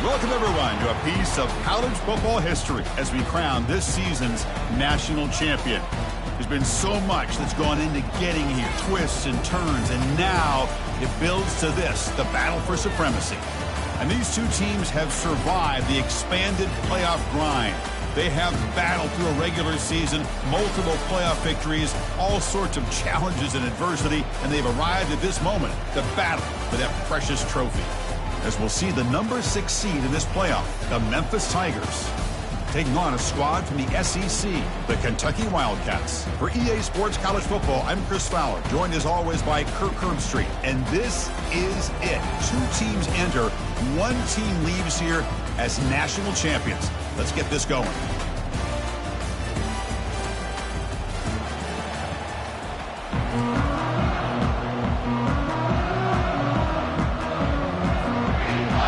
Welcome, everyone, to a piece of college football history as we crown this season's national champion. There's been so much that's gone into getting here, twists and turns, and now it builds to this, the battle for supremacy. And these two teams have survived the expanded playoff grind. They have battled through a regular season, multiple playoff victories, all sorts of challenges and adversity, and they've arrived at this moment, the battle for that precious trophy. As we'll see the number 6 seed in this playoff, the Memphis Tigers, taking on a squad from the SEC, the Kentucky Wildcats. For EA Sports College Football, I'm Chris Fowler, joined as always by Kirk Herbstreit. And this is it. 2 teams enter, 1 team leaves here as national champions. Let's get this going.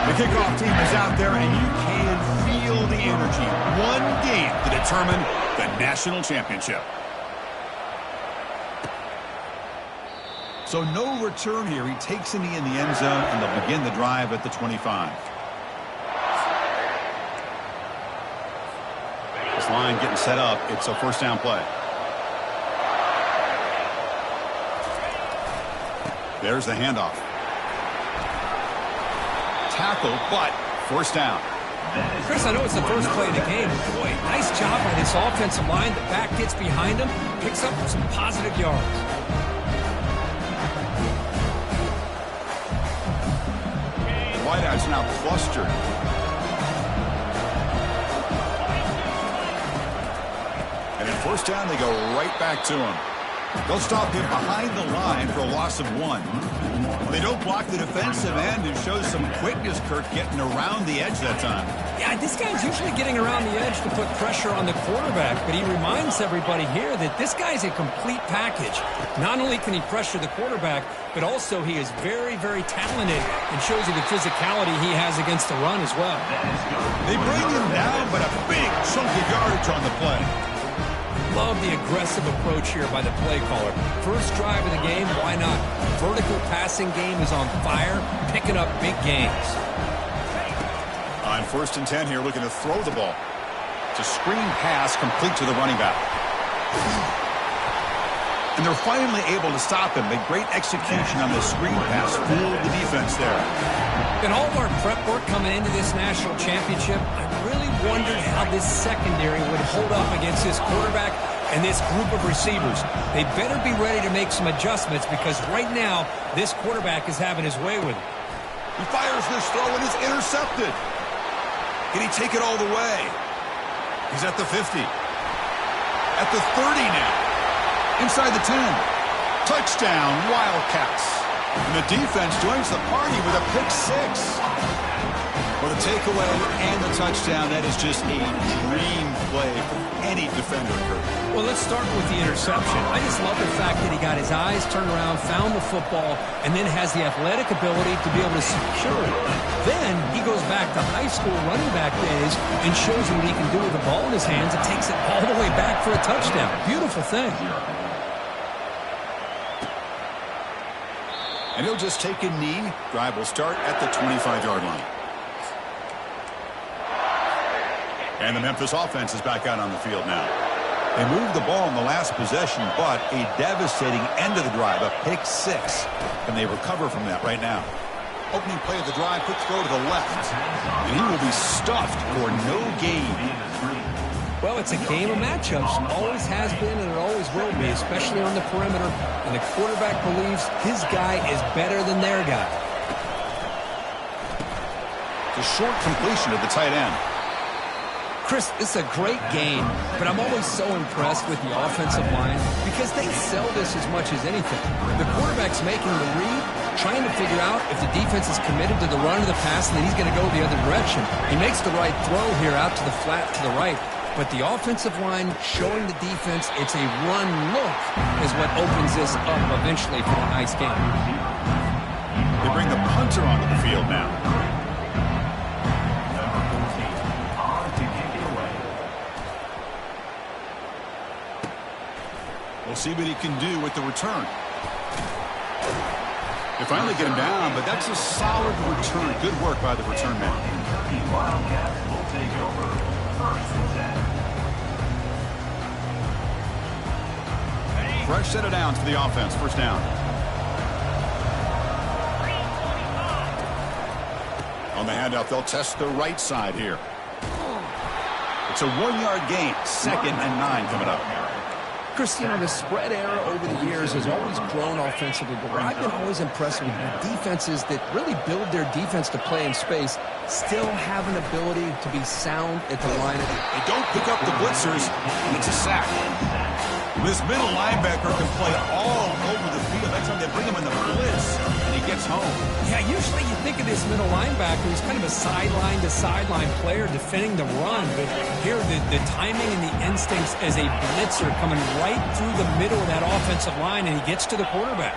The kickoff team is out there, and you can feel the energy. 1 game to determine the national championship. So no return here. He takes a knee in the end zone, and they'll begin the drive at the 25. This line getting set up. It's a first down play. There's the handoff. Tackle, but first down. Chris, I know it's the first play of the game. Boy, nice job by this offensive line. The back gets behind him, picks up some positive yards. The wideouts now clustered. And in first down, they go right back to him. They'll stop him behind the line for a loss of 1. They don't block the defensive end and shows some quickness, Kirk, getting around the edge that time. Yeah, this guy's usually getting around the edge to put pressure on the quarterback, but he reminds everybody here that this guy's a complete package. Not only can he pressure the quarterback, but also he is very, very talented and shows you the physicality he has against the run as well. They bring him down, but a big chunk of yardage on the play. Love the aggressive approach here by the play caller. First drive of the game, why not? Vertical passing game is on fire, picking up big gains. On first and 10 here, looking to throw the ball. It's a screen pass complete to the running back. And they're finally able to stop him. A great execution on the screen pass. Fooled the defense there. In all of our prep work coming into this national championship, I really wondered how this secondary would hold up against this quarterback and this group of receivers. They better be ready to make some adjustments because right now, this quarterback is having his way with it. He fires this throw and it's intercepted. Can he take it all the way? He's at the 50. At the 30 now. Inside the 10. Touchdown, Wildcats. And the defense joins the party with a pick 6. For the takeaway and the touchdown, that is just a dream play for any defender. Well, let's start with the interception. I just love the fact that he got his eyes turned around, found the football, and then has the athletic ability to be able to secure it. Then he goes back to high school running back days and shows you what he can do with the ball in his hands and takes it all the way back for a touchdown. Beautiful thing. And he'll just take a knee. Drive will start at the 25-yard line. And the Memphis offense is back out on the field now. They moved the ball in the last possession, but a devastating end of the drive, a pick 6. And they recover from that right now. Opening play of the drive, quick throw to the left. And he will be stuffed for no gain. Well, it's a game of matchups. Always has been and it always will be, especially on the perimeter. And the quarterback believes his guy is better than their guy. The short completion of the tight end. Chris, it's a great game, but I'm always so impressed with the offensive line because they sell this as much as anything. The quarterback's making the read, trying to figure out if the defense is committed to the run or the pass and that he's going to go the other direction. He makes the right throw here out to the flat to the right, but the offensive line showing the defense it's a run look is what opens this up eventually for a nice game. They bring the punter onto the field now. We'll see what he can do with the return. They finally get him down, but that's a solid return. Good work by the return man. Wildcats will take over 1st and 10. Fresh set of downs for the offense. First down. On the handoff, they'll test the right side here. It's a 1-yard gain. 2nd and 9 coming up. Chris, you know, the spread era over the years has always grown offensively, but I've been always impressed with defenses that really build their defense to play in space, still have an ability to be sound at the line. They don't pick up the blitzers. It's a sack. This middle linebacker can play all over the field. Next time they bring him in the blitz, and he gets home. Yeah, usually you think of this middle linebacker as kind of a sideline-to-sideline player defending the run, but here the timing and the instincts as a blitzer coming right through the middle of that offensive line, and he gets to the quarterback.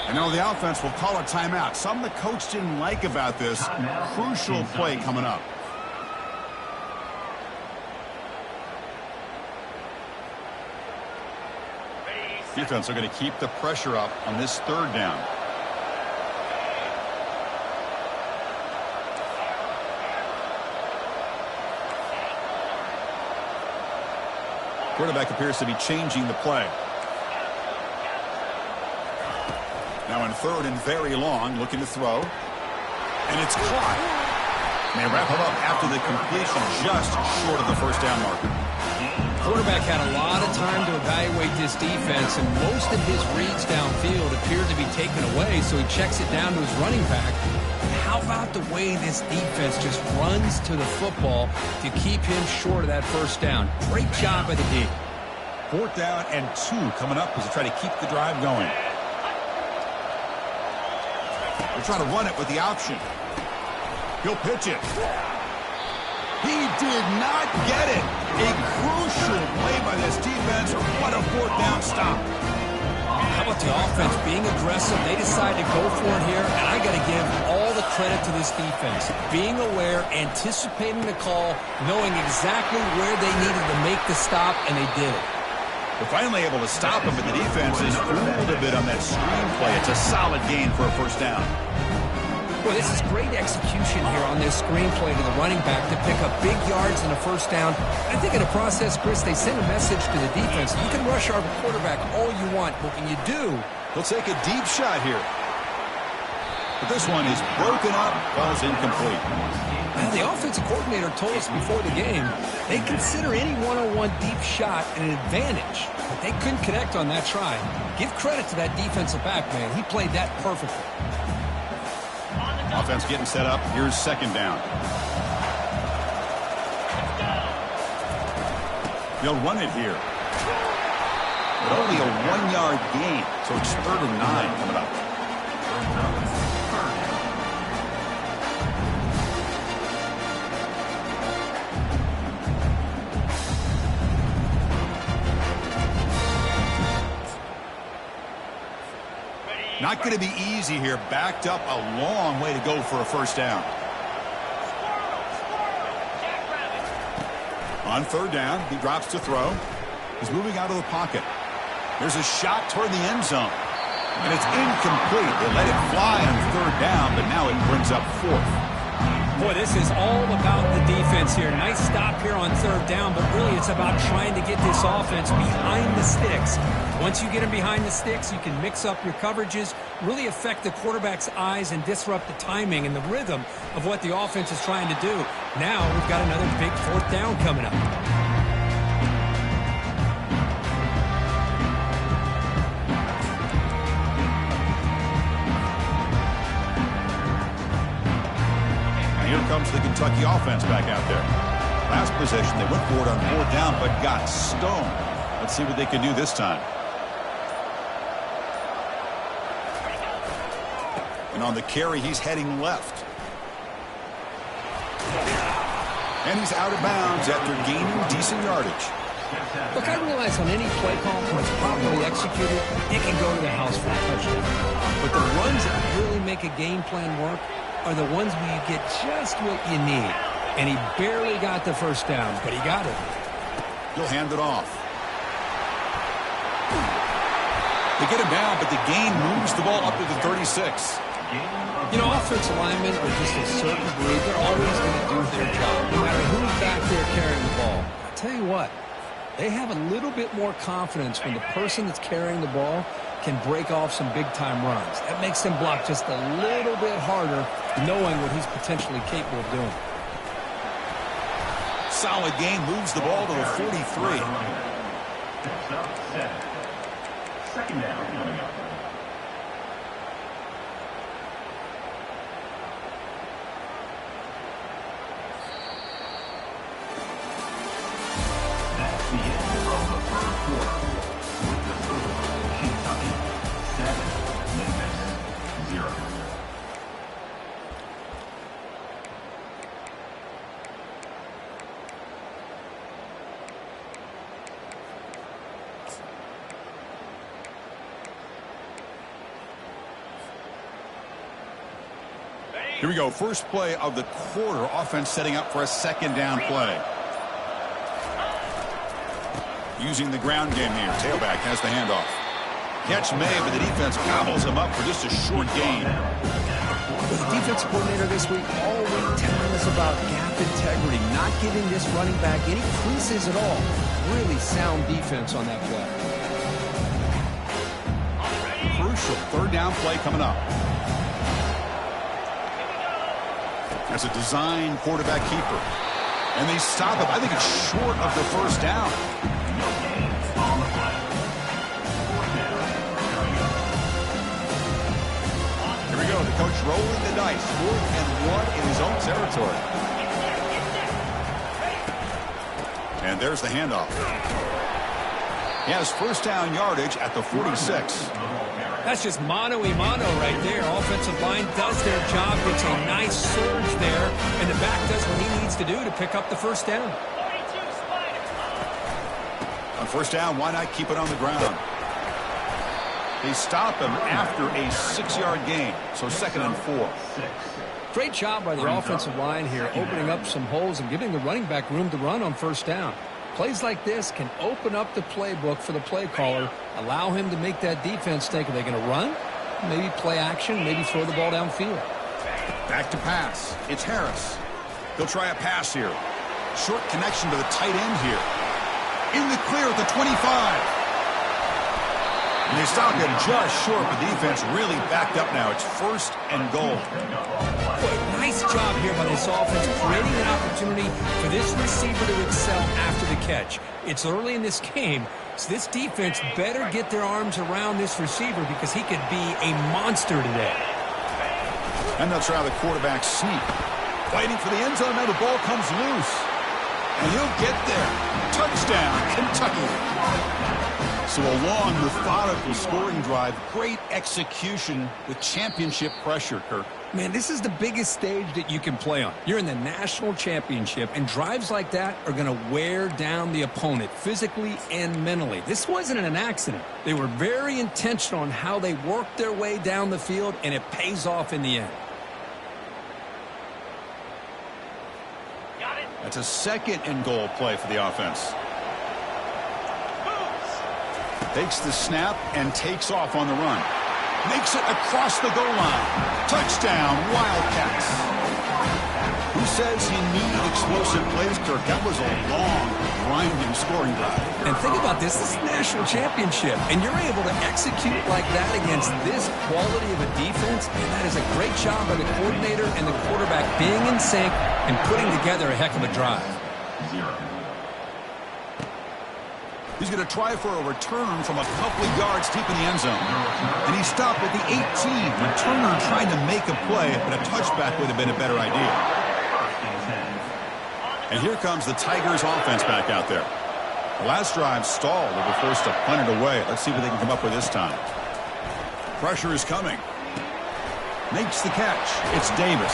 And now the offense will call a timeout. Something the coach didn't like about this. Crucial play coming up. Defense are going to keep the pressure up on this 3rd down. Quarterback appears to be changing the play. Now in 3rd and very long, looking to throw. And it's caught. And they wrap it up after the completion, just short of the first down marker. Quarterback had a lot of time to evaluate this defense, and most of his reads downfield appeared to be taken away, so he checks it down to his running back. How about the way this defense just runs to the football to keep him short of that first down? Great job by the D. 4th down and 2 coming up as they try to keep the drive going. They're trying to run it with the option. He'll pitch it. He did not get it. A crucial play by this defense. What a 4th down stop. How about the offense being aggressive? They decide to go for it here, and I got to give all the credit to this defense. Being aware, anticipating the call, knowing exactly where they needed to make the stop, and they did it. They're finally able to stop him, but the defense is fooled a bit on that screen play. It's a solid gain for a first down. Boy, this is great execution here on this screenplay to the running back to pick up big yards and a first down. I think in the process, Chris, they send a message to the defense. You can rush our quarterback all you want, but when you do, they'll take a deep shot here. But this one is broken up, falls incomplete. Now, the offensive coordinator told us before the game they consider any one-on-one deep shot an advantage, but they couldn't connect on that try. Give credit to that defensive back, man. He played that perfectly. Offense getting set up. Here's 2nd down. They'll run it here. But only a 1-yard gain, so it's 3rd and 9 coming up. Not going to be easy here. Backed up a long way to go for a first down. On 3rd down, he drops to throw. He's moving out of the pocket. There's a shot toward the end zone. And it's incomplete. They let it fly on 3rd down, but now it brings up 4th. Boy, this is all about the defense here. Nice stop here on 3rd down, but really it's about trying to get this offense behind the sticks. Once you get them behind the sticks, you can mix up your coverages, really affect the quarterback's eyes and disrupt the timing and the rhythm of what the offense is trying to do. Now we've got another big 4th down coming up. Here comes the Kentucky offense back out there. Last possession, they went for it on 4th down, but got stoned. Let's see what they can do this time. And on the carry, he's heading left. And he's out of bounds after gaining decent yardage. Look, I realize on any play call, when it's properly executed, it can go to the house for a touchdown. But the runs that really make a game plan work are the ones where you get just what you need. And he barely got the first down, but he got it. He'll hand it off. They get him down, but the gain moves the ball up to the 36. You know, offensive linemen are just a certain breed. They're always going to do their job, no matter who's back there carrying the ball. I'll tell you what, they have a little bit more confidence when the person that's carrying the ball can break off some big-time runs. That makes them block just a little bit harder, knowing what he's potentially capable of doing. Solid gain, moves the ball to the 43. Second down coming up. That's the end of the first quarter. With the score, Kentucky 7, Memphis 0. Here we go. First play of the quarter. Offense setting up for a second down play. Using the ground game here. Tailback has the handoff. Catch made, but the defense gobbles him up for just a short gain. The defensive coordinator this week all week telling us about gap integrity, not giving this running back any creases at all. Really sound defense on that play. Crucial third down play coming up. As a design quarterback keeper. And they stop him. I think it's short of the first down. Here we go. The coach rolling the dice. 4th and 1 in his own territory. And there's the handoff. He has first down yardage at the 46. That's just mano-a-mano right there. Offensive line does their job, gets a nice surge there, and the back does what he needs to do to pick up the first down. On first down, why not keep it on the ground? They stop him after a 6-yard gain, so 2nd and 4. Great job by the offensive line here, opening up some holes and giving the running back room to run on first down. Plays like this can open up the playbook for the play caller, allow him to make that defense think, are they going to run? Maybe play action, maybe throw the ball downfield. Back to pass. It's Harris. He'll try a pass here. Short connection to the tight end here. In the clear at the 25. And they stop him just short, but the defense really backed up now. It's 1st and goal. Boy, nice job here by this offense, creating an opportunity for this receiver to excel after the catch. It's early in this game, so this defense better get their arms around this receiver because he could be a monster today. And they'll try the quarterback sneak. Fighting for the end zone. Now the ball comes loose. And he'll get there. Touchdown, Kentucky. So a long, methodical scoring drive. Great execution with championship pressure, Kirk. Man, this is the biggest stage that you can play on. You're in the national championship, and drives like that are going to wear down the opponent physically and mentally. This wasn't an accident. They were very intentional on how they worked their way down the field, and it pays off in the end. That's a 2nd and goal play for the offense. Takes the snap and takes off on the run. Makes it across the goal line. Touchdown, Wildcats. Who says you need explosive plays, Kirk? That was a long, grinding scoring drive. And think about this. This is a national championship, and you're able to execute like that against this quality of a defense, and that is a great job by the coordinator and the quarterback being in sync and putting together a heck of a drive. He's going to try for a return from a couple of yards deep in the end zone. And he stopped at the 18. Returner trying to make a play, but a touchback would have been a better idea. And here comes the Tigers offense back out there. The last drive stalled. They were forced to punt it away. Let's see what they can come up with this time. Pressure is coming. Makes the catch. It's Davis.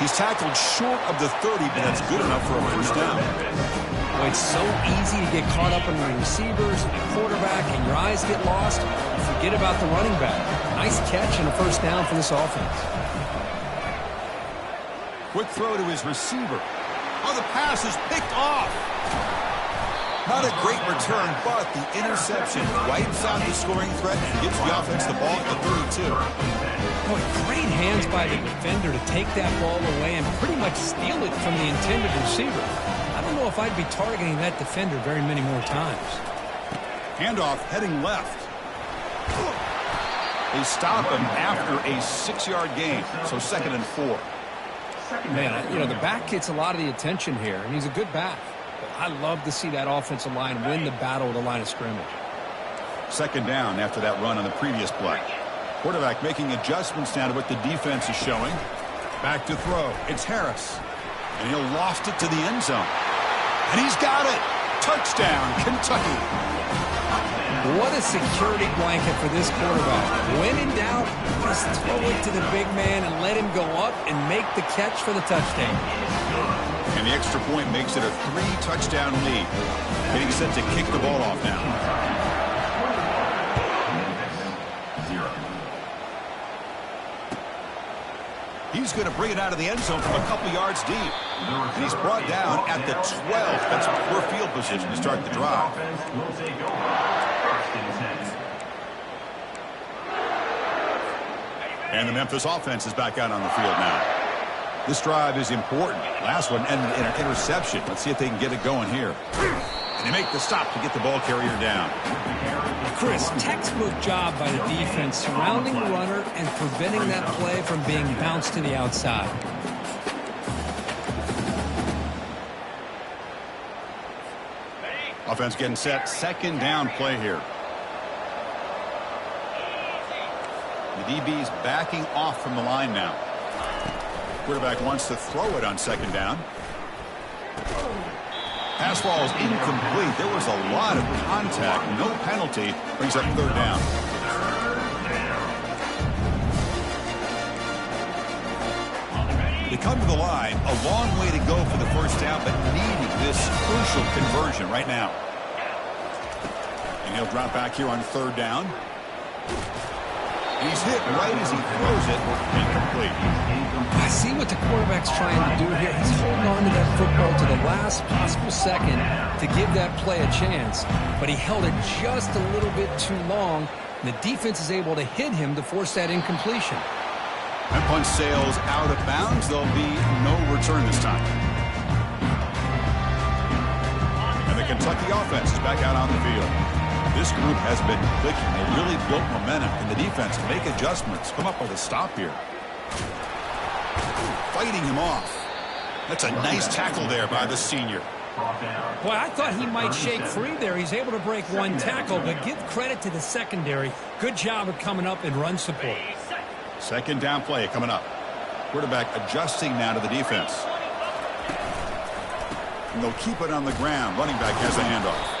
He's tackled short of the 30, but that's good enough for a first down. Boy, it's so easy to get caught up in the receivers and the quarterback, and your eyes get lost. You forget about the running back. Nice catch and a first down for this offense. Quick throw to his receiver. Oh, the pass is picked off. Not a great return, but the interception wipes out the scoring threat and gives the offense the ball at the 32. Boy, great hands by the defender to take that ball away and pretty much steal it from the intended receiver. I don't know if I'd be targeting that defender very many more times. Handoff heading left. They stop him after a 6-yard gain, so 2nd and 4. Man, you know, the back gets a lot of the attention here, and he's a good back. But I love to see that offensive line win the battle at the line of scrimmage. 2nd down after that run on the previous play. Quarterback making adjustments now to what the defense is showing. Back to throw. It's Harris. And he'll loft it to the end zone. And he's got it. Touchdown, Kentucky. What a security blanket for this quarterback. When in doubt, just throw it to the big man and let him go up and make the catch for the touchdown. And the extra point makes it a 3-touchdown lead. Getting set to kick the ball off now. He's going to bring it out of the end zone from a couple yards deep. And he's brought down at the 12. That's poor field position to start the drive. And the Memphis offense is back out on the field now. This drive is important. Last one ended in an interception. Let's see if they can get it going here. And they make the stop to get the ball carrier down. Chris, textbook job by the defense surrounding the runner and preventing that play from being bounced to the outside. Offense getting set. 2nd down play here. The DB's backing off from the line now. Quarterback wants to throw it on 2nd down. Pass ball is incomplete. There was a lot of contact. No penalty. Brings up 3rd down. They come to the line. A long way to go for the 1st down, but needing this crucial conversion right now. And he'll drop back here on 3rd down. He's hit right as he throws it. Incomplete. I see what the quarterback's trying to do here. He's holding on to that football to the last possible second to give that play a chance. But he held it just a little bit too long. And the defense is able to hit him to force that incompletion. And punch sails out of bounds. There'll be no return this time. And the Kentucky offense is back out on the field. This group has been clicking. They really built momentum in the defense. Make adjustments. Come up with a stop here. Fighting him off. That's a nice tackle there by the senior. Boy, I thought he might shake free there. He's able to break one tackle, but give credit to the secondary. Good job of coming up in run support. 2nd down play coming up. Quarterback adjusting now to the defense. And they'll keep it on the ground. Running back has a handoff.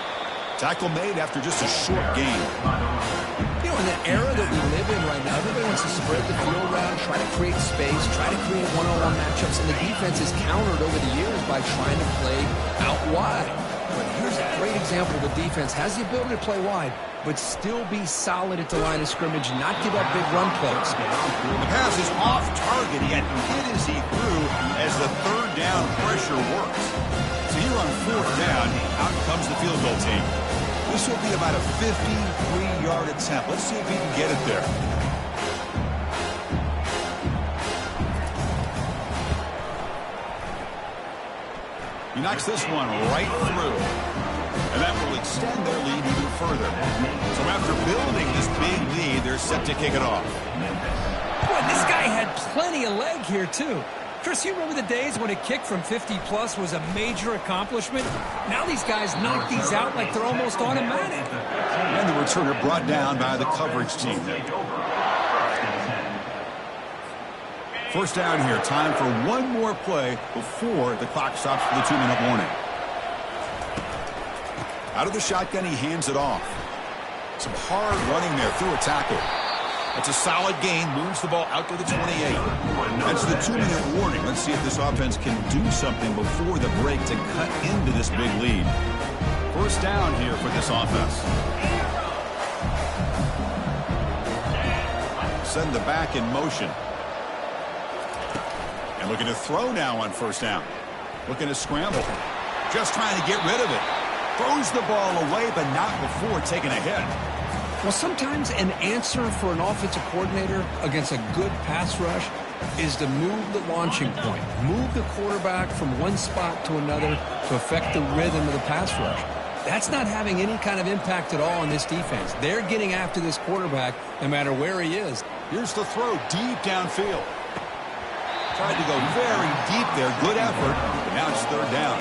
Tackle made after just a short gain. You know, in the era that we live in right now, everybody wants to spread the field around, try to create space, try to create one-on-one matchups, and the defense is countered over the years by trying to play out wide. But here's a great example. The defense has the ability to play wide, but still be solid at the line of scrimmage, not give up big run plays. The pass is off target, yet hit as he threw as the 3rd down pressure works. So here on 4th down, out comes the field goal team. This will be about a 53-yard attempt. Let's see if he can get it there. He knocks this one right through. And that will extend their lead even further. So after building this big lead, they're set to kick it off. Boy, this guy had plenty of leg here, too. Chris, you remember the days when a kick from 50-plus was a major accomplishment? Now these guys knock these out like they're almost automatic. And the returner brought down by the coverage team. 1st down here. Time for one more play before the clock stops for the 2-minute warning. Out of the shotgun, he hands it off. Some hard running there through a tackle. It's a solid gain, moves the ball out to the 28. That's the 2-minute warning. Let's see if this offense can do something before the break to cut into this big lead. 1st down here for this offense. Send the back in motion. And looking to throw now on 1st down. Looking to scramble. Just trying to get rid of it. Throws the ball away, but not before taking a hit. Well, sometimes an answer for an offensive coordinator against a good pass rush is to move the launching point, move the quarterback from one spot to another to affect the rhythm of the pass rush. That's not having any kind of impact at all on this defense. They're getting after this quarterback no matter where he is. Here's the throw deep downfield. Tried to go very deep there. Good effort. But now it's third down.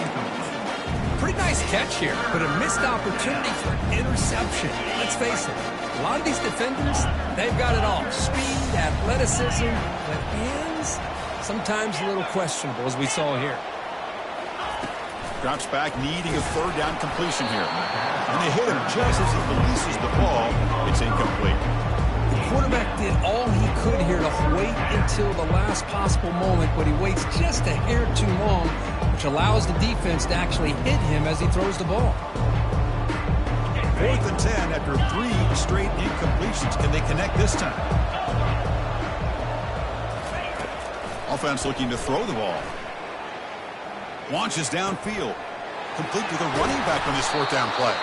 Pretty nice catch here, but a missed opportunity for interception. Let's face it, a lot of these defenders, they've got it all. Speed, athleticism, but hands, sometimes a little questionable, as we saw here. Drops back, needing a third down completion here. And they hit him just as he releases the ball. It's incomplete. The quarterback did all he could here to wait until the last possible moment, but he waits just a hair too long, which allows the defense to actually hit him as he throws the ball. 4th and 10 after 3 straight incompletions. Can they connect this time? Offense looking to throw the ball. Launches downfield. Complete to the running back on this 4th down play.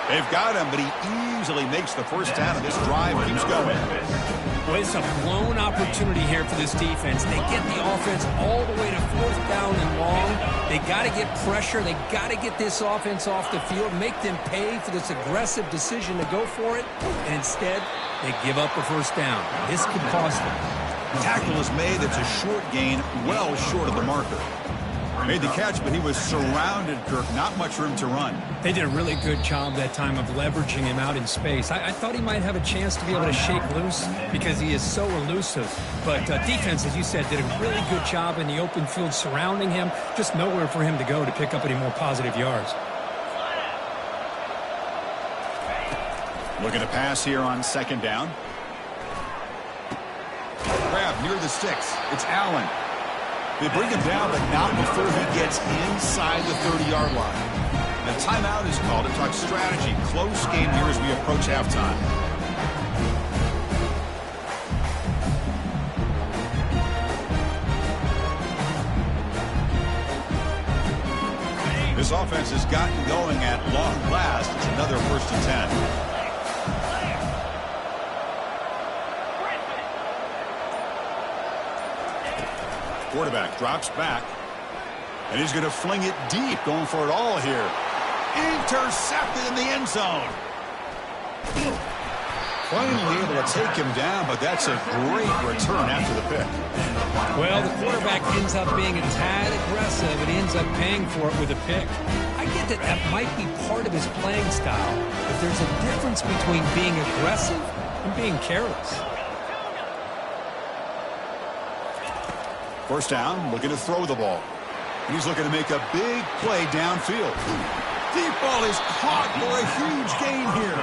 They've got him, but he easily makes the first down, and this drive keeps going. Well, it's a blown opportunity here for this defense. They get the offense all the way to 4th down and long. They got to get pressure. They got to get this offense off the field, make them pay for this aggressive decision to go for it, and instead they give up the first down. This could cost them. Tackle is made. It's a short gain, well short of the marker. Made the catch, but he was surrounded, Kirk. Not much room to run. They did a really good job that time of leveraging him out in space. I thought he might have a chance to be able to shake loose because he is so elusive. But defense, as you said, did a really good job in the open field surrounding him. Just nowhere for him to go to pick up any more positive yards. Looking to pass here on 2nd down. Grab near the sticks. It's Allen. They bring him down, but not before he gets inside the 30-yard line. The timeout is called to talk strategy. Close game here as we approach halftime. This offense has gotten going at long last. It's another 1st and 10. Quarterback drops back, and he's going to fling it deep, going for it all here. Intercepted in the end zone. Finally able to take him down, but that's a great return after the pick. Well, the quarterback ends up being a tad aggressive, and he ends up paying for it with a pick. I get that that might be part of his playing style, but there's a difference between being aggressive and being careless. 1st down, looking to throw the ball. He's looking to make a big play downfield. Deep ball is caught for a huge gain here.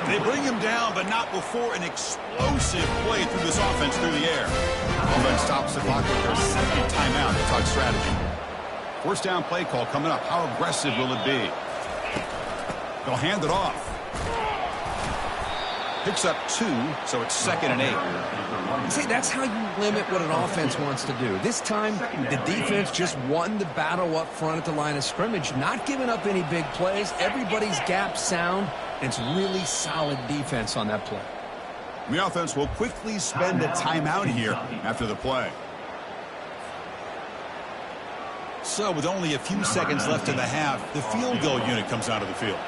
They bring him down, but not before an explosive play through this offense through the air. Offense stops the clock with their 2nd timeout to talk strategy. 1st down play call coming up. How aggressive will it be? They'll hand it off. Picks up 2, so it's 2nd and 8. See, that's how you limit what an offense wants to do. This time, the defense just won the battle up front at the line of scrimmage, not giving up any big plays. Everybody's gap sound. It's really solid defense on that play. The offense will quickly spend a timeout here after the play. So with only a few seconds left in the half, the field goal unit comes out of the field.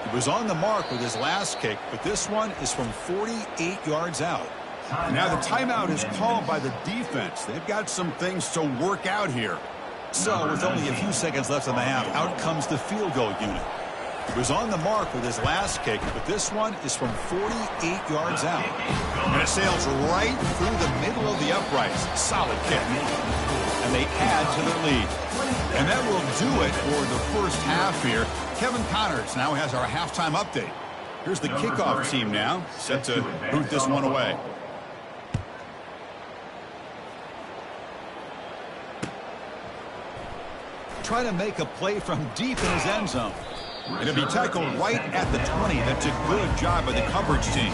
He was on the mark with his last kick, but this one is from 48 yards out. And now the timeout is called by the defense. They've got some things to work out here. So with only a few seconds left in the half, out comes the field goal unit. He was on the mark with his last kick, but this one is from 48 yards out. And it sails right through the middle of the uprights. Solid kick. And they add to their lead. And that will do it for the first half here. Kevin Connors now has our halftime update. Here's the kickoff team now, set to boot this one away. Trying to make a play from deep in his end zone. And it'll be tackled right at the 20. That's a good job by the coverage team.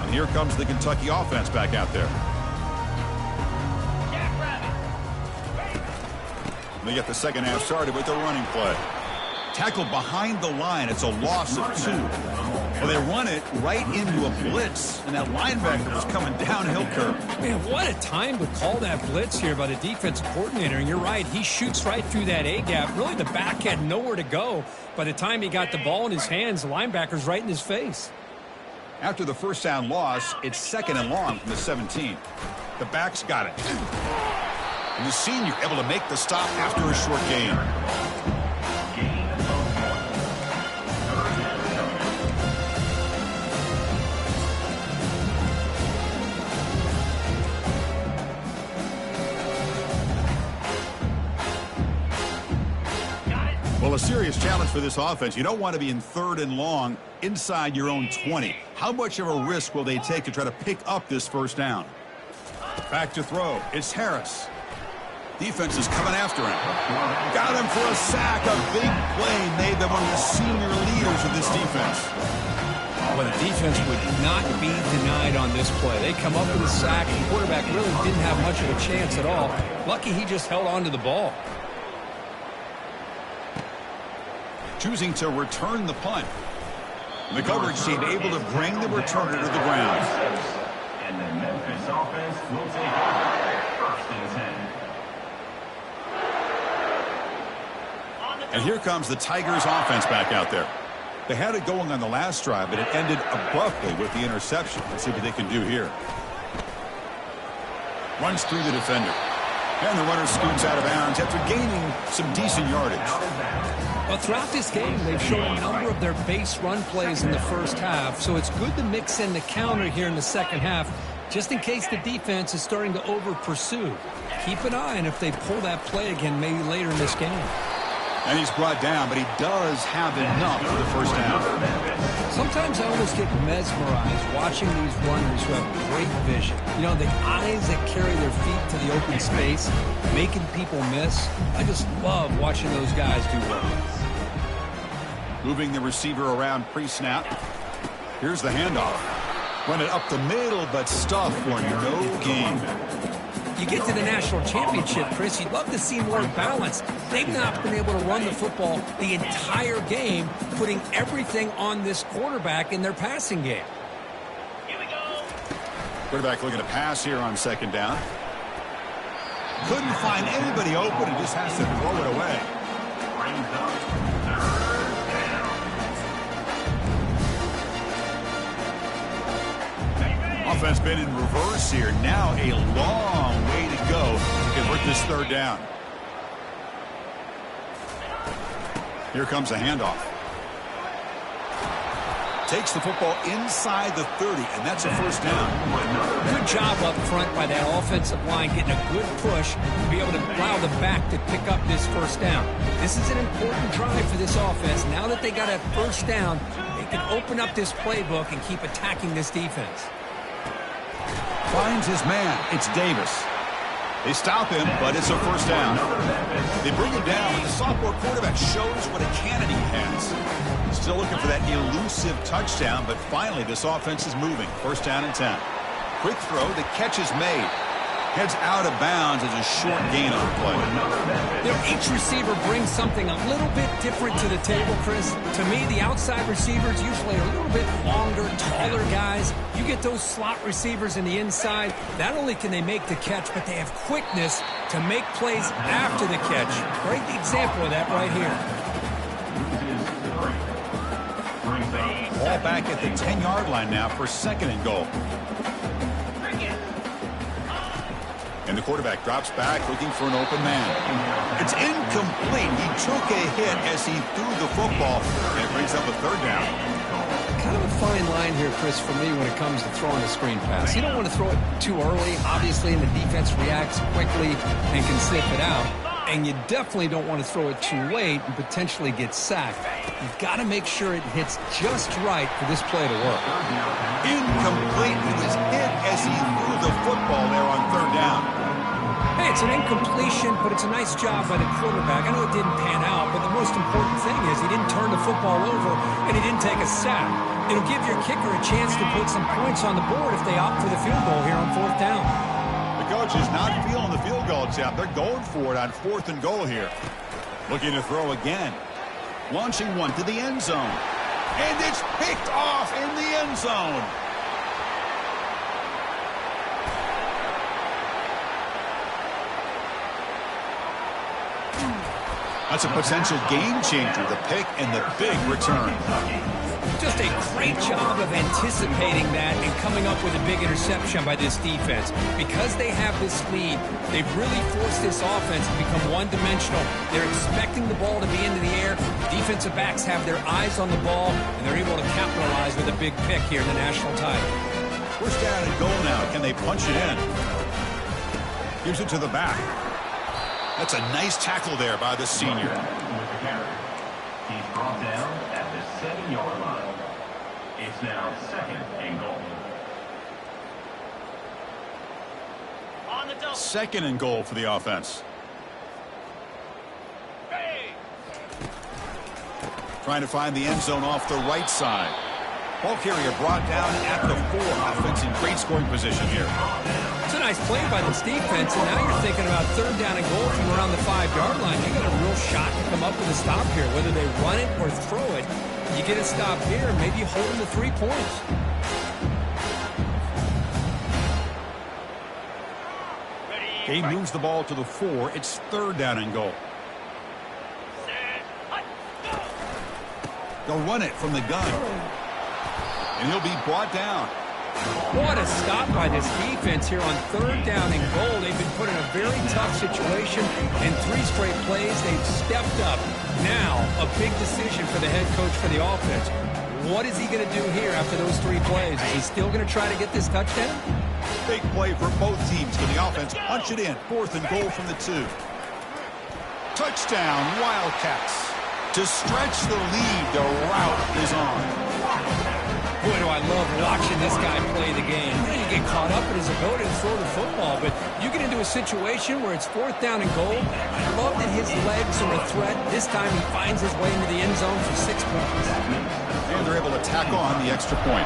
And here comes the Kentucky offense back out there. They get the second half started with the running play. Tackled behind the line. It's a loss of 2. Well, they run it right into a blitz, and that linebacker was coming downhill curve. Man, what a time to call that blitz here by the defensive coordinator. And you're right, he shoots right through that A-gap. Really, the back had nowhere to go. By the time he got the ball in his hands, the linebacker's right in his face. After the first down loss, it's 2nd and long from the 17. The back's got it. And the senior able to make the stop after a short gain. Well, a serious challenge for this offense. You don't want to be in 3rd and long inside your own 20. How much of a risk will they take to try to pick up this first down? Back to throw. It's Harris. Defense is coming after him. Got him for a sack. A big play made them one of the senior leaders of this defense. Well, the defense would not be denied on this play. They come up with a sack. The quarterback really didn't have much of a chance at all. Lucky he just held on to the ball. Choosing to return the punt. The coverage team able to bring the returner to the ground. And the Memphis offense will take it 1st and 10. And here comes the Tigers offense back out there. They had it going on the last drive, but it ended abruptly with the interception. Let's see what they can do here. Runs through the defender. And the runner scoots out of bounds after gaining some decent yardage. Well, throughout this game, they've shown a number of their base run plays in the first half, so it's good to mix in the counter here in the second half, just in case the defense is starting to over-pursue. Keep an eye on if they pull that play again maybe later in this game. And he's brought down, but he does have enough for the first down. Sometimes I almost get mesmerized watching these runners who have great vision. You know, the eyes that carry their feet to the open space, making people miss. I just love watching those guys do well. Moving the receiver around pre-snap. Here's the handoff. Run it up the middle, but stuffed for no gain. You get to the national championship, Chris, you'd love to see more balance. They've not been able to run the football the entire game, putting everything on this quarterback in their passing game. Here we go. Quarterback looking to pass here on 2nd down. Couldn't find anybody open and just has to throw it away. Brings up 3rd down. Offense been in reverse here. Now a long way to go to convert this 3rd down. Here comes a handoff. Takes the football inside the 30, and that's a first down. Good job up front by that offensive line, getting a good push to be able to allow the back to pick up this first down. This is an important drive for this offense. Now that they got a first down, they can open up this playbook and keep attacking this defense. Finds his man. It's Davis. They stop him, but it's a first down. They bring him down. The sophomore quarterback shows what a cannon he has. Still looking for that elusive touchdown, but finally this offense is moving. First down and 10. Quick throw. The catch is made. Heads out of bounds as a short gain on the play. You know, each receiver brings something a little bit different to the table, Chris. To me, the outside receivers usually are a little bit longer, taller guys. You get those slot receivers in the inside. Not only can they make the catch, but they have quickness to make plays after the catch. Great example of that right here. Ball back at the 10-yard line now for 2nd and goal. And the quarterback drops back looking for an open man. It's incomplete. He took a hit as he threw the football, and it brings up a 3rd down. Kind of a fine line here, Chris, for me when it comes to throwing a screen pass. You don't want to throw it too early, obviously, and the defense reacts quickly and can sniff it out. And you definitely don't want to throw it too late and potentially get sacked. You've got to make sure it hits just right for this play to work. Incomplete. He was hit as he threw the football there on 3rd down. Hey, it's an incompletion, but it's a nice job by the quarterback. I know it didn't pan out, but the most important thing is he didn't turn the football over and he didn't take a sack. It'll give your kicker a chance to put some points on the board if they opt for the field goal here on 4th down. The coach is not feeling the field goal attempt. They're going for it on 4th and goal here. Looking to throw again. Launching one to the end zone. And it's picked off in the end zone. That's a potential game changer, the pick and the big return. Just a great job of anticipating that and coming up with a big interception by this defense. Because they have this lead, they've really forced this offense to become one-dimensional. They're expecting the ball to be into the air. Defensive backs have their eyes on the ball, and they're able to capitalize with a big pick here in the national title. First down and goal now. Can they punch it in? Gives it to the back. That's a nice tackle there by the senior. He's brought down at the 7-yard line. It's now 2nd and goal. 2nd and goal for the offense. Trying to find the end zone off the right side. Ball carrier brought down at the 4. Offense in great scoring position here. It's a nice play by this defense, and now you're thinking about 3rd down and goal from around the 5-yard line. You got a real shot to come up with a stop here, whether they run it or throw it. You get a stop here, maybe you hold them to 3 points. He moves the ball to the 4. It's 3rd down and goal. They'll run it from the gun. And he'll be brought down. What a stop by this defense here on 3rd down and goal. They've been put in a very tough situation. In 3 straight plays, they've stepped up. Now, a big decision for the head coach for the offense. What is he going to do here after those 3 plays? Is he still going to try to get this touchdown? Big play for both teams. Can the offense punch it in? 4th and goal from the 2. Touchdown, Wildcats. To stretch the lead, the route is on. Boy, do I love watching this guy play the game. You get caught up in his ability to throw the football, but you get into a situation where it's 4th down and goal. I love that his legs are a threat. This time he finds his way into the end zone for 6 points. And they're able to tack on the extra point.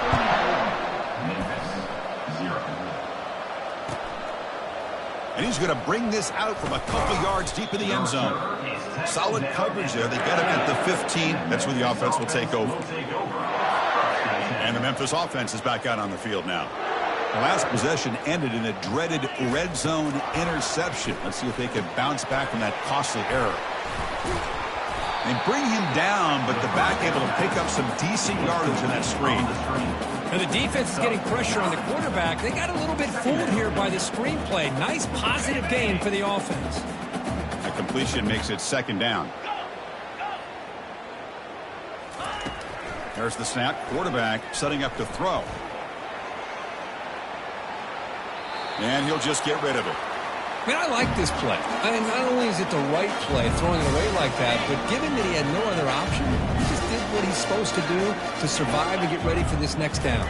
And he's going to bring this out from a couple yards deep in the end zone. Solid coverage there. They get him at the 15. That's where the offense will take over. And the Memphis offense is back out on the field now. The last possession ended in a dreaded red zone interception. Let's see if they can bounce back from that costly error. They bring him down, but the back able to pick up some decent yardage in that screen. Now the defense is getting pressure on the quarterback. They got a little bit fooled here by the screenplay. Nice positive gain for the offense. A completion makes it 2nd down. There's the snap. Quarterback setting up to throw. And he'll just get rid of it. Man, I like this play. I mean, not only is it the right play, throwing it away like that, but given that he had no other option, he just did what he's supposed to do to survive and get ready for this next down.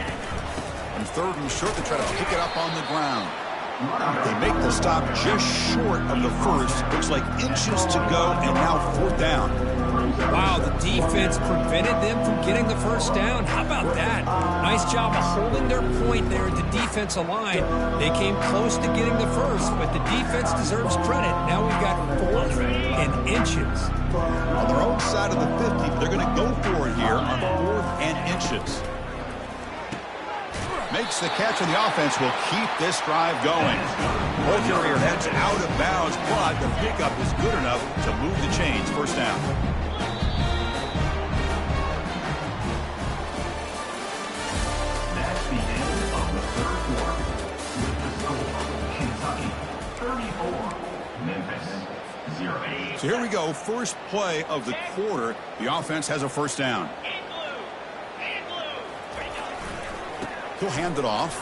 On 3rd and short, they try to pick it up on the ground. They make the stop just short of the 1st. Looks like inches to go, and now 4th down. Wow, the defense prevented them from getting the 1st down. How about that? Nice job of holding their point there at the defensive line. They came close to getting the 1st, but the defense deserves credit. Now we've got 4th and inches. On their own side of the 50, they're going to go for it here on 4th and inches. Makes the catch, and the offense will keep this drive going. Ball carrier heads out of bounds, but the pickup is good enough to move the chains. 1st down. That's the end of the 3rd quarter. With the score, Kentucky 34, Memphis 0. So here we go. First play of the quarter. The offense has a 1st down. He'll hand it off.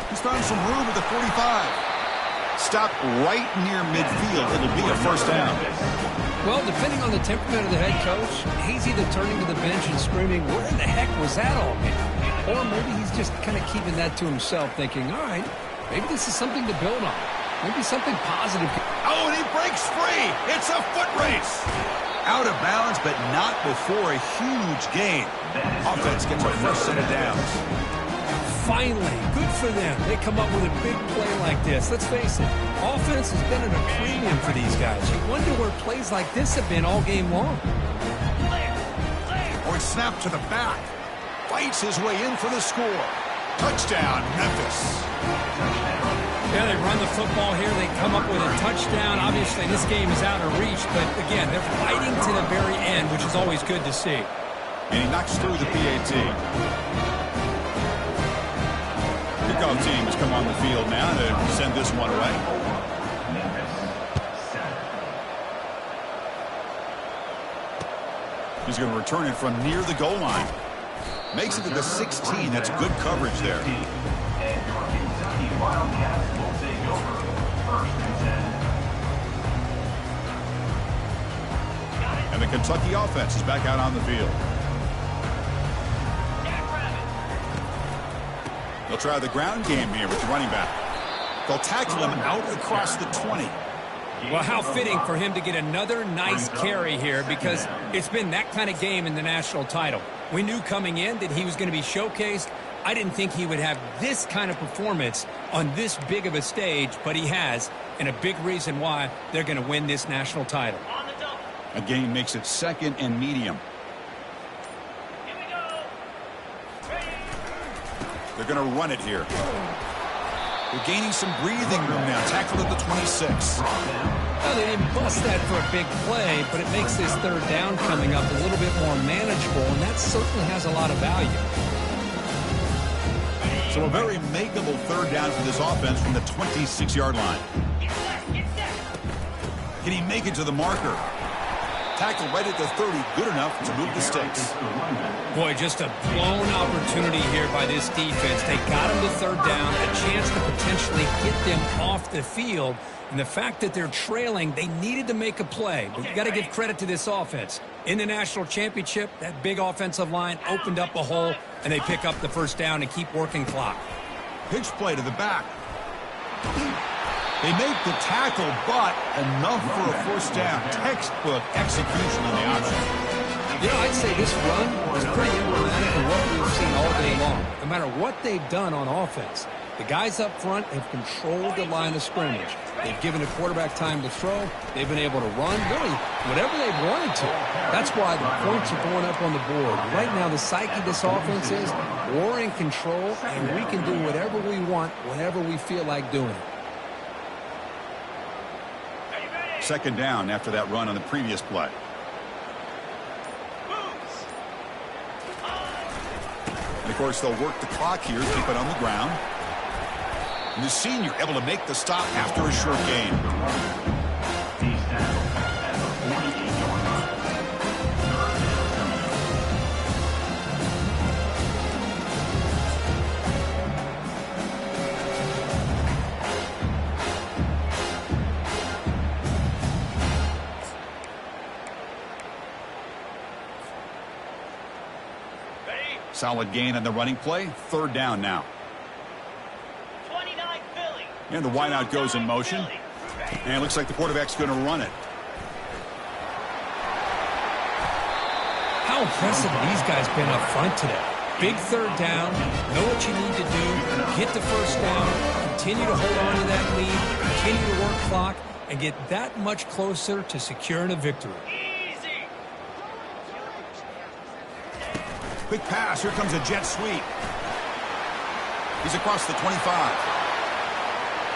He's found some room at the 45. Stopped right near midfield. It'll be a 1st down. Well, depending on the temperament of the head coach, he's either turning to the bench and screaming, where the heck was that all mean? Or maybe he's just kind of keeping that to himself, thinking, all right, maybe this is something to build on. Maybe something positive. Oh, and he breaks free. It's a foot race. Out of bounds, but not before a huge gain. Offense gets a 1st set of downs. Finally, good for them. They come up with a big play like this. Let's face it, offense has been at a premium for these guys. You wonder where plays like this have been all game long. Or snap to the back. Fights his way in for the score. Touchdown, Memphis. Yeah, they run the football here. They come up with a touchdown. Obviously, this game is out of reach, but again, they're fighting to the very end, which is always good to see. And he knocks through the PAT. Kickoff team has come on the field now to send this one away. He's going to return it from near the goal line. Makes it to the 16. That's good coverage there. And the Kentucky offense is back out on the field. They'll try the ground game here with the running back. They'll tackle him out across the 20. Well, how fitting for him to get another nice carry here, because it's been that kind of game in the national title. We knew coming in that he was going to be showcased. I didn't think he would have this kind of performance on this big of a stage, but he has, and a big reason why they're going to win this national title. A gain makes it second and medium. They're going to run it here. They're gaining some breathing room now. Tackled at the 26. Well, they didn't bust that for a big play, but it makes this third down coming up a little bit more manageable, and that certainly has a lot of value. So a very makeable third down for this offense from the 26-yard line. Can he make it to the marker? Tackle right at the 30, good enough to move the sticks. Boy, just a blown opportunity here by this defense. They got him to third down, a chance to potentially get them off the field. And the fact that they're trailing, they needed to make a play. But you got to give credit to this offense. In the national championship, that big offensive line opened up a hole, and they pick up the first down and keep working clock. Pitch play to the back. They make the tackle, but enough for a first down. Textbook execution on the option. You know, I'd say this run is pretty emblematic of what we've seen all day long. No matter what they've done on offense, the guys up front have controlled the line of scrimmage. They've given the quarterback time to throw. They've been able to run, really, whatever they've wanted to. That's why the points are going up on the board. Right now, the psyche of this offense is we're in control, and we can do whatever we want whenever we feel like doing it. Second down after that run on the previous play. And of course, they'll work the clock here, keep it on the ground. And the senior able to make the stop after a short gain. Solid gain on the running play. Third down now. And the wideout goes in motion. And it looks like the quarterback's going to run it. How impressive have these guys been up front today? Big third down. Know what you need to do. Get the first down. Continue to hold on to that lead. Continue to work clock. And get that much closer to securing a victory. Quick pass. Here comes a jet sweep. He's across the 25.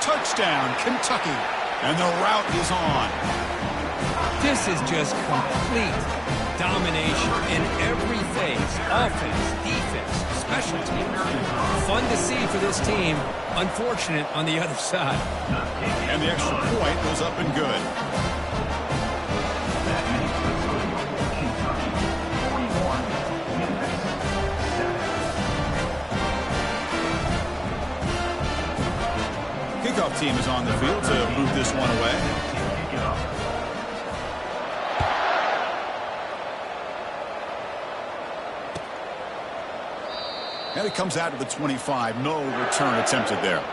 Touchdown, Kentucky. And the route is on. This is just complete domination in every phase. Offense, defense, special teams. Fun to see for this team. Unfortunate on the other side. And the extra point goes up and good. Kickoff team is on the field to move this one away. And it comes out to the 25. No return attempted there.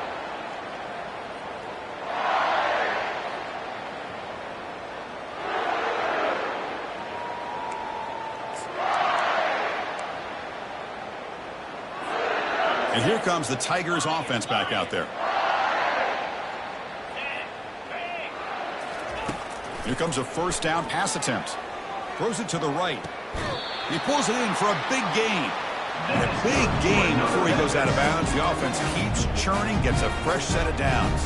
And here comes the Tigers offense back out there. Here comes a first down pass attempt. Throws it to the right. He pulls it in for a big gain. And a big gain before he goes out of bounds. The offense keeps churning, gets a fresh set of downs.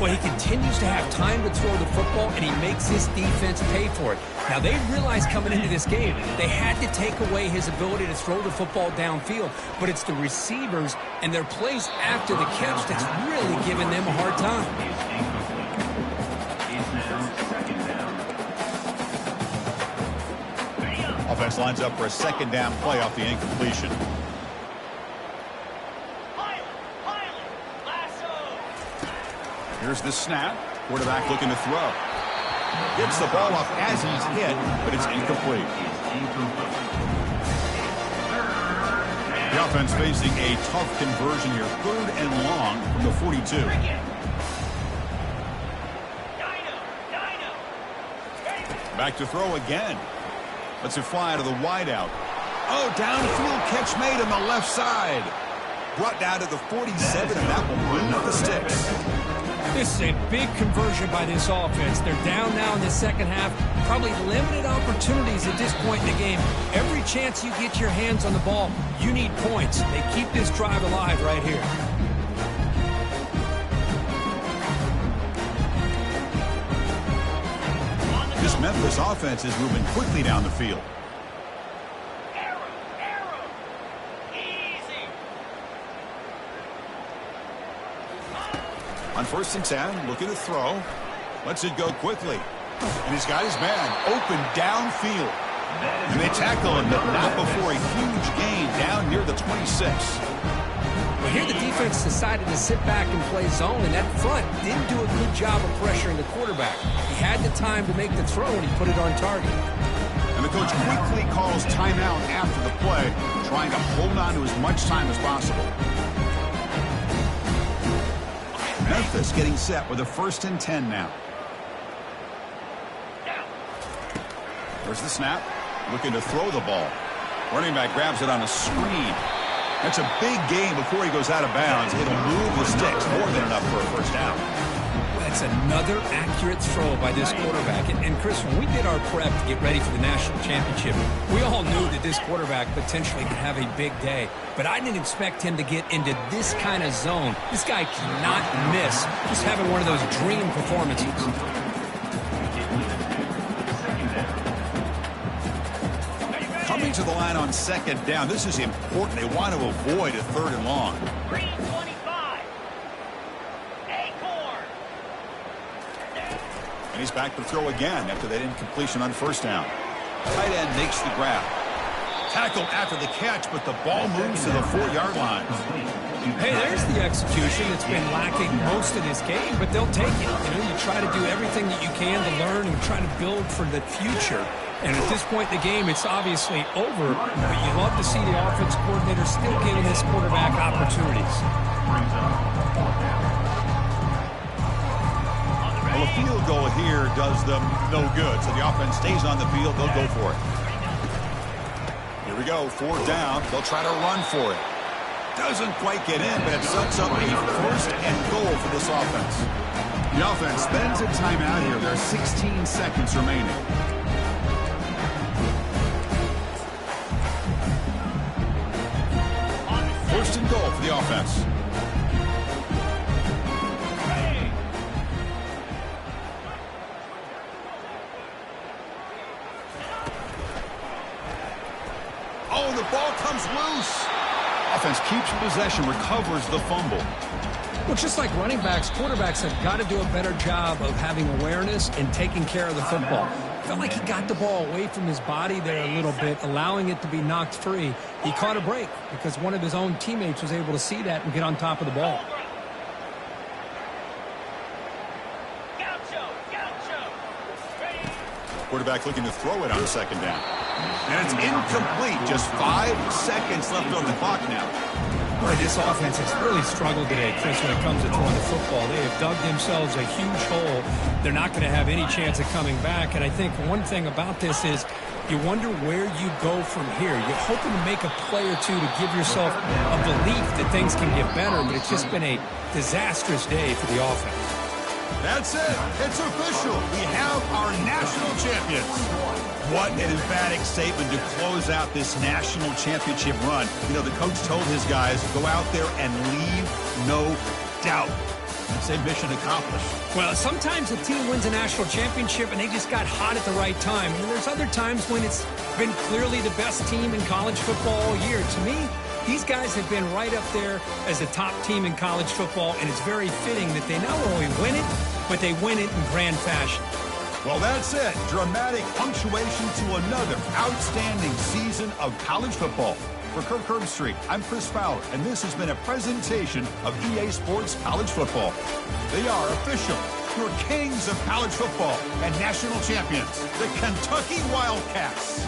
Well, he continues to have time to throw the football, and he makes his defense pay for it. Now, they realized coming into this game they had to take away his ability to throw the football downfield, but it's the receivers and their plays after the catch that's really giving them a hard time. Offense lines up for a second down play off the incompletion. Here's the snap. Quarterback looking to throw. Gets the ball off as he's hit, but it's incomplete. The offense facing a tough conversion here. 3rd and long from the 42. Back to throw again. Lets it fly out of the wideout. Oh, downfield catch made on the left side. Brought down to the 47, and that will bring up the sticks. This is a big conversion by this offense. They're down now in the second half. Probably limited opportunities at this point in the game. Every chance you get your hands on the ball, you need points. They keep this drive alive right here. This Memphis offense is moving quickly down the field. On 1st and 10, looking to throw. Lets it go quickly. And he's got his man open downfield. And they tackle him, but not before a huge gain down near the 26. Well, here the defense decided to sit back and play zone, and that front didn't do a good job of pressuring the quarterback. He had the time to make the throw, and he put it on target. And the coach quickly calls timeout after the play, trying to hold on to as much time as possible. Memphis getting set with a 1st and 10 now. There's the snap. Looking to throw the ball. Running back grabs it on a screen. That's a big gain before he goes out of bounds. It'll move the sticks. More than enough for a first down. That's another accurate throw by this quarterback. And Chris, when we did our prep to get ready for the national championship, we all knew that this quarterback potentially could have a big day. But I didn't expect him to get into this kind of zone. This guy cannot miss. He's having one of those dream performances. Coming to the line on 2nd down. This is important. They want to avoid a 3rd and long. And he's back to throw again after that incompletion on 1st down. Tight end makes the grab. Tackled after the catch, but the ball moves to the 4-yard line. Hey, there's the execution that's been lacking most of this game, but they'll take it. You know, you try to do everything that you can to learn and try to build for the future. And at this point in the game, it's obviously over, but you love to see the offense coordinator still giving this quarterback opportunities. Well, a field goal here does them no good, so the offense stays on the field. They'll go for it. Here we go, 4th down. They'll try to run for it. Doesn't quite get in, but it sets up a 1st and goal for this offense. The offense spends a timeout here. There are 16 seconds remaining. First and goal for the offense. Oh, the ball comes loose. Offense keeps possession, recovers the fumble. Well, just like running backs, quarterbacks have got to do a better job of having awareness and taking care of the football. Felt like he got the ball away from his body there a little bit, allowing it to be knocked free. He caught a break because one of his own teammates was able to see that and get on top of the ball. Quarterback looking to throw it on 2nd down. And it's incomplete. Just 5 seconds left on the clock now. Boy, this offense has really struggled today, Chris, when it comes to throwing the football. They have dug themselves a huge hole. They're not going to have any chance of coming back. And I think one thing about this is you wonder where you go from here. You're hoping to make a play or two to give yourself a belief that things can get better, but it's just been a disastrous day for the offense. That's it. It's official. We have our national champions. What an emphatic statement to close out this national championship run. You know, the coach told his guys, go out there and leave no doubt. I'd say mission accomplished. Well, sometimes a team wins a national championship and they just got hot at the right time. And there's other times when it's been clearly the best team in college football all year. To me, these guys have been right up there as the top team in college football, and it's very fitting that they not only win it, but they win it in grand fashion. Well, that's it. Dramatic punctuation to another outstanding season of college football. For Kirk Herbstreit, I'm Chris Fowler, and this has been a presentation of EA Sports College Football. They are official, your kings of college football and national champions, the Kentucky Wildcats.